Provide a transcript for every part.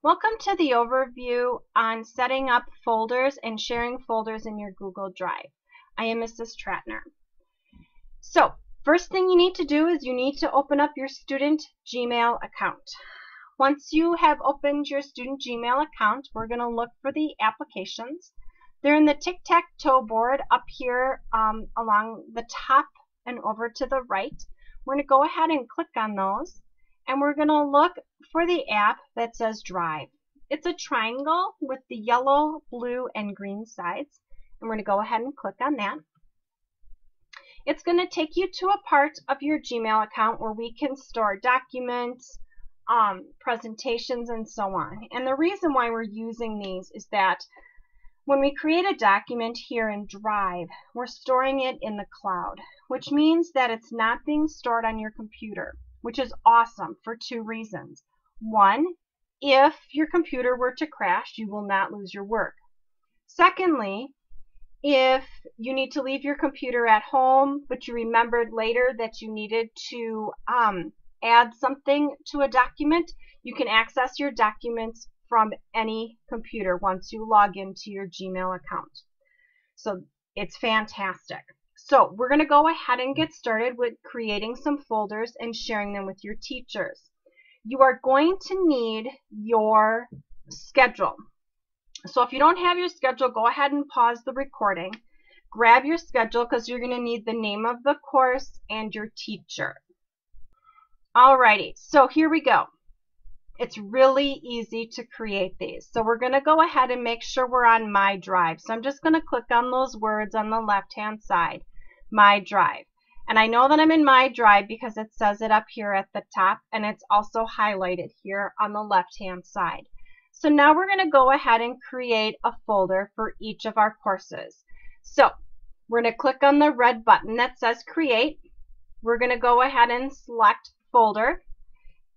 Welcome to the overview on setting up folders and sharing folders in your Google Drive. I am Mrs. Tratner. So, first thing you need to do is you need to open up your student Gmail account. Once you have opened your student Gmail account, we're going to look for the applications. They're in the tic-tac-toe board up here along the top and over to the right. We're going to go ahead and click on those. And we're going to look for the app that says Drive. It's a triangle with the yellow, blue, and green sides. And we're going to go ahead and click on that. It's going to take you to a part of your Gmail account where we can store documents, presentations, and so on. And the reason why we're using these is that when we create a document here in Drive, we're storing it in the cloud, which means that it's not being stored on your computer, which is awesome for two reasons. One, if your computer were to crash, you will not lose your work. Secondly, if you need to leave your computer at home, but you remembered later that you needed to add something to a document, you can access your documents from any computer once you log into your Gmail account. So it's fantastic. So we're going to go ahead and get started with creating some folders and sharing them with your teachers. You are going to need your schedule. So if you don't have your schedule, go ahead and pause the recording. Grab your schedule because you're going to need the name of the course and your teacher. Alrighty, so here we go. It's really easy to create these. So we're going to go ahead and make sure we're on My Drive. So I'm just going to click on those words on the left-hand side. My Drive. And I know that I'm in My Drive because it says it up here at the top, and it's also highlighted here on the left-hand side. So now we're going to go ahead and create a folder for each of our courses. So we're going to click on the red button that says Create. We're going to go ahead and select Folder,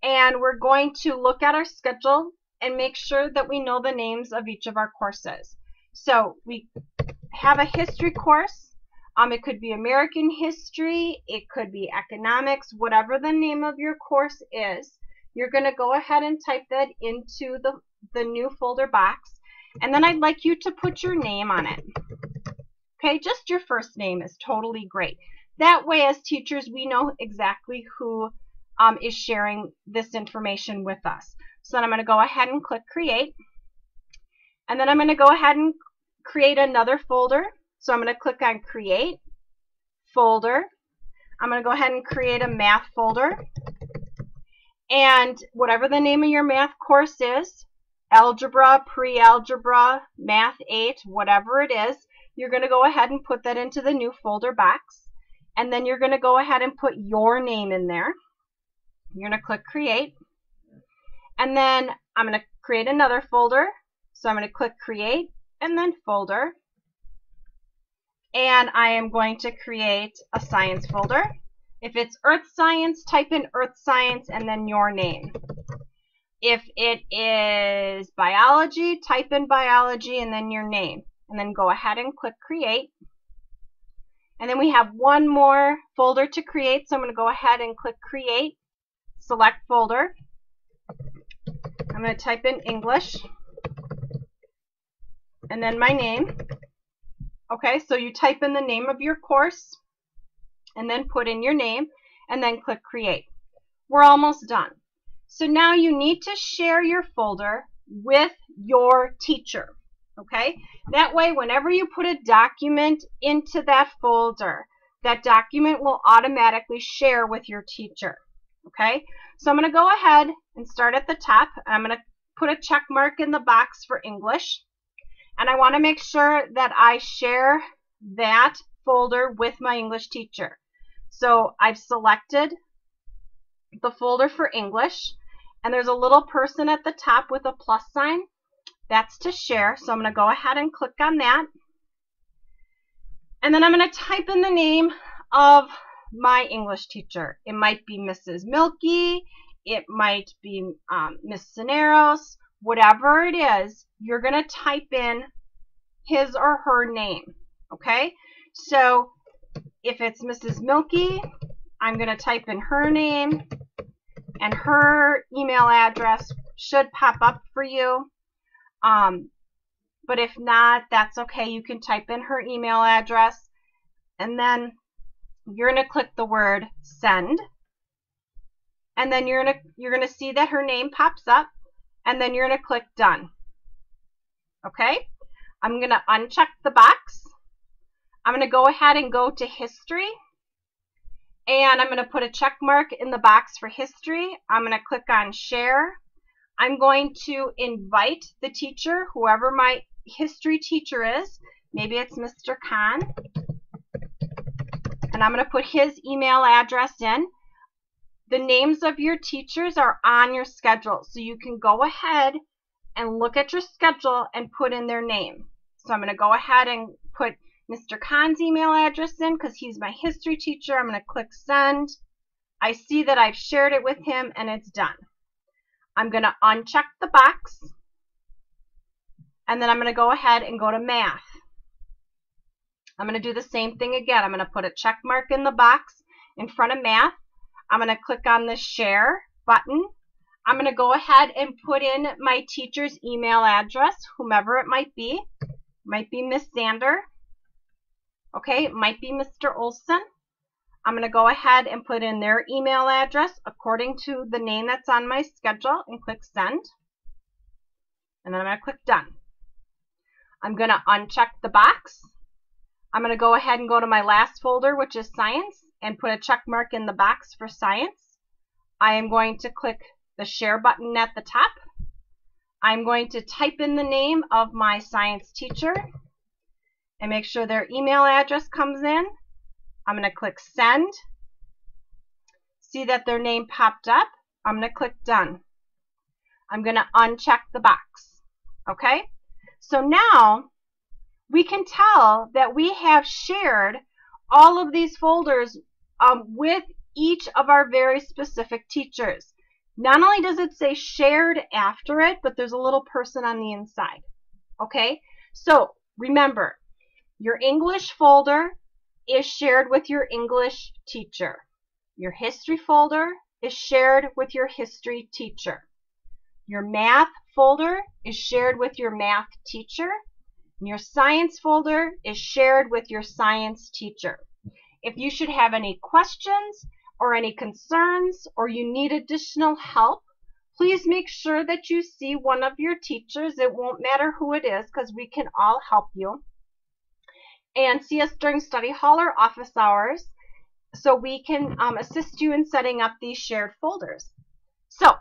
and we're going to look at our schedule and make sure that we know the names of each of our courses. So we have a history course. It could be American history, it could be economics, whatever the name of your course is. You're going to go ahead and type that into the new folder box. And then I'd like you to put your name on it. Okay, just your first name is totally great. That way, as teachers, we know exactly who is sharing this information with us. So then I'm going to go ahead and click Create. And then I'm going to go ahead and create another folder. So I'm going to click on Create, Folder. I'm going to go ahead and create a math folder. And whatever the name of your math course is, algebra, pre-algebra, math 8, whatever it is, you're going to go ahead and put that into the new folder box. And then you're going to go ahead and put your name in there. You're going to click Create. And then I'm going to create another folder. So I'm going to click Create and then Folder. And I am going to create a science folder. If it's earth science, type in earth science and then your name. If it is biology, type in biology and then your name. And then go ahead and click Create. And then we have one more folder to create. So I'm going to go ahead and click Create, select Folder. I'm going to type in English and then my name. Okay, so you type in the name of your course and then put in your name and then click Create. We're almost done. So now you need to share your folder with your teacher. Okay, that way whenever you put a document into that folder, that document will automatically share with your teacher. Okay, so I'm going to go ahead and start at the top. I'm going to put a check mark in the box for English. And I want to make sure that I share that folder with my English teacher. So I've selected the folder for English, and there's a little person at the top with a plus sign. That's to share. So I'm going to go ahead and click on that. And then I'm going to type in the name of my English teacher. It might be Mrs. Milky. It might be Miss Cineros. Whatever it is, you're going to type in his or her name. Okay? So if it's Mrs. Milky, I'm going to type in her name and her email address should pop up for you. But if not, that's okay. You can type in her email address, and then you're going to click the word send, and then you're going to see that her name pops up, and then you're going to click done. Okay? I'm going to uncheck the box. I'm going to go ahead and go to history, and I'm going to put a check mark in the box for history. I'm going to click on share. I'm going to invite the teacher, whoever my history teacher is. Maybe it's Mr. Khan. And I'm going to put his email address in. The names of your teachers are on your schedule, so you can go ahead and look at your schedule and put in their name. So I'm going to go ahead and put Mr. Khan's email address in because he's my history teacher. I'm going to click send. I see that I've shared it with him and it's done. I'm going to uncheck the box, and then I'm going to go ahead and go to math. I'm going to do the same thing again. I'm going to put a check mark in the box in front of math. I'm going to click on the share button. I'm going to go ahead and put in my teacher's email address, whomever it might be. It might be Miss Sander. Okay, it might be Mr. Olson. I'm going to go ahead and put in their email address according to the name that's on my schedule and click send. And then I'm going to click done. I'm going to uncheck the box. I'm going to go ahead and go to my last folder, which is science, and put a check mark in the box for science. I am going to click the share button at the top. I'm going to type in the name of my science teacher and make sure their email address comes in. I'm going to click send. See that their name popped up. I'm going to click done. I'm going to uncheck the box. Okay? So now we can tell that we have shared all of these folders with each of our very specific teachers. Not only does it say shared after it, but there's a little person on the inside. Okay? So remember, your English folder is shared with your English teacher. Your history folder is shared with your history teacher. Your math folder is shared with your math teacher. And your science folder is shared with your science teacher. If you should have any questions or any concerns or you need additional help, please make sure that you see one of your teachers. It won't matter who it is because we can all help you. And see us during study hall or office hours so we can assist you in setting up these shared folders. So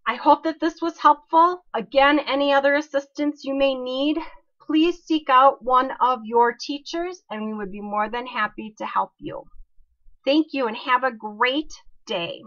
I hope that this was helpful. Again, any other assistance you may need, please seek out one of your teachers and we would be more than happy to help you. Thank you and have a great day.